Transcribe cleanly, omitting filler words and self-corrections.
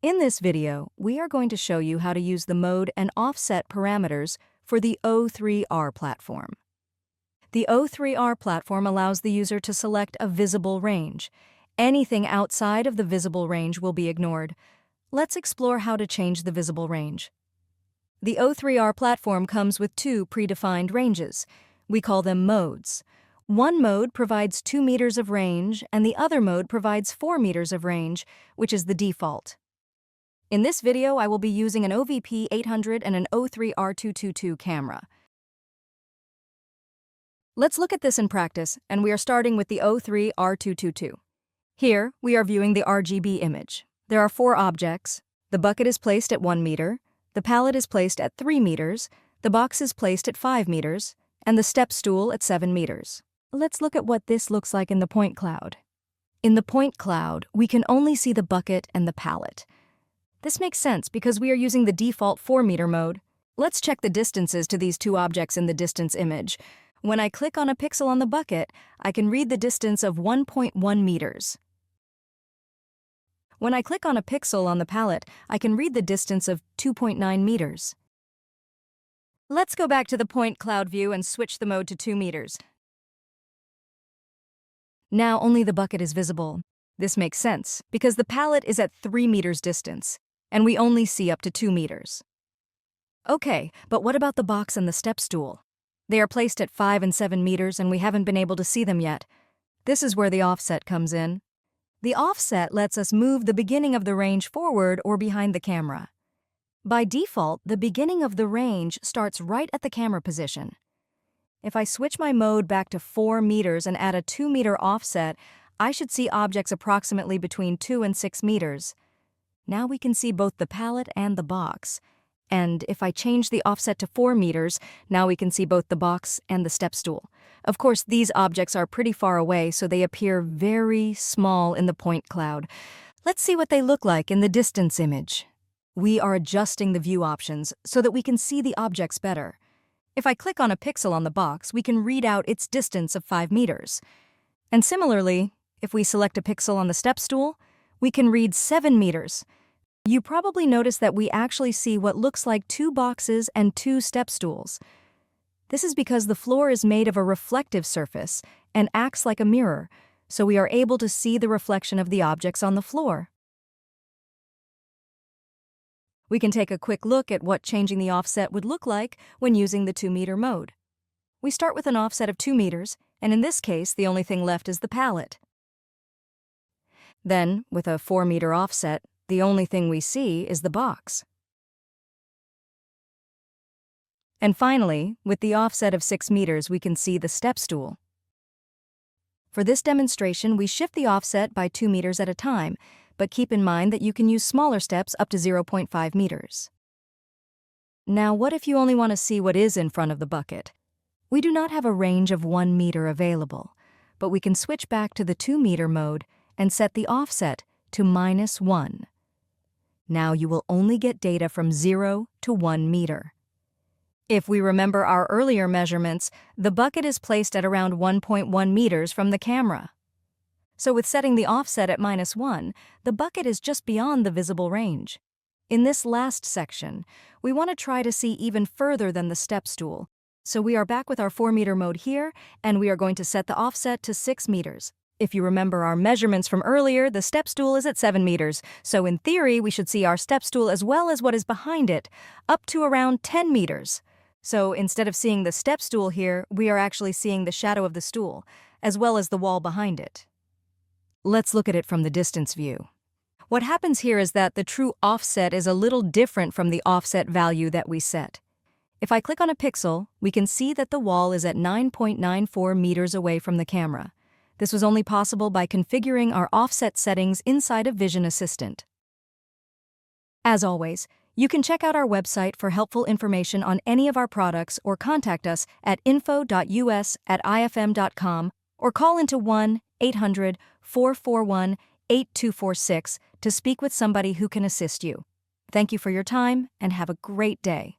In this video, we are going to show you how to use the mode and offset parameters for the O3R platform. The O3R platform allows the user to select a visible range. Anything outside of the visible range will be ignored. Let's explore how to change the visible range. The O3R platform comes with two predefined ranges. We call them modes. One mode provides 2 meters of range, and the other mode provides 4 meters of range, which is the default. In this video, I will be using an OVP800 and an O3R222 camera. Let's look at this in practice, and we are starting with the O3R222. Here, we are viewing the RGB image. There are 4 objects. The bucket is placed at 1 meter, the pallet is placed at 3 meters, the box is placed at 5 meters, and the step stool at 7 meters. Let's look at what this looks like in the point cloud. In the point cloud, we can only see the bucket and the pallet. This makes sense because we are using the default 4-meter mode. Let's check the distances to these two objects in the distance image. When I click on a pixel on the bucket, I can read the distance of 1.1 meters. When I click on a pixel on the pallet, I can read the distance of 2.9 meters. Let's go back to the point cloud view and switch the mode to 2 meters. Now only the bucket is visible. This makes sense because the pallet is at 3 meters distance, and we only see up to 2 meters. Okay, but what about the box and the step stool? They are placed at 5 and 7 meters, and we haven't been able to see them yet. This is where the offset comes in. The offset lets us move the beginning of the range forward or behind the camera. By default, the beginning of the range starts right at the camera position. If I switch my mode back to 4 meters and add a 2-meter offset, I should see objects approximately between 2 and 6 meters. Now we can see both the pallet and the box. And if I change the offset to 4 meters, now we can see both the box and the step stool. Of course, these objects are pretty far away, so they appear very small in the point cloud. Let's see what they look like in the distance image. We are adjusting the view options so that we can see the objects better. If I click on a pixel on the box, we can read out its distance of 5 meters. And similarly, if we select a pixel on the step stool, we can read 7 meters. You probably notice that we actually see what looks like 2 boxes and 2 step stools. This is because the floor is made of a reflective surface and acts like a mirror, so we are able to see the reflection of the objects on the floor. We can take a quick look at what changing the offset would look like when using the 2-meter mode. We start with an offset of 2 meters, and in this case, the only thing left is the pallet. Then, with a 4-meter offset, the only thing we see is the box. And finally, with the offset of 6 meters, we can see the step stool. For this demonstration, we shift the offset by 2 meters at a time, but keep in mind that you can use smaller steps up to 0.5 meters. Now, what if you only want to see what is in front of the bucket? We do not have a range of 1 meter available, but we can switch back to the 2-meter mode and set the offset to -1. Now you will only get data from 0 to 1 meter. If we remember our earlier measurements, the bucket is placed at around 1.1 meters from the camera. So with setting the offset at -1, the bucket is just beyond the visible range. In this last section, we want to try to see even further than the step stool. So we are back with our 4-meter mode here, and we are going to set the offset to 6 meters. If you remember our measurements from earlier, the step stool is at 7 meters. So in theory, we should see our step stool as well as what is behind it, up to around 10 meters. So instead of seeing the step stool here, we are actually seeing the shadow of the stool, as well as the wall behind it. Let's look at it from the distance view. What happens here is that the true offset is a little different from the offset value that we set. If I click on a pixel, we can see that the wall is at 9.94 meters away from the camera. This was only possible by configuring our offset settings inside of Vision Assistant. As always, you can check out our website for helpful information on any of our products or contact us at info.us@ifm.com or call into 1-800-441-8246 to speak with somebody who can assist you. Thank you for your time and have a great day.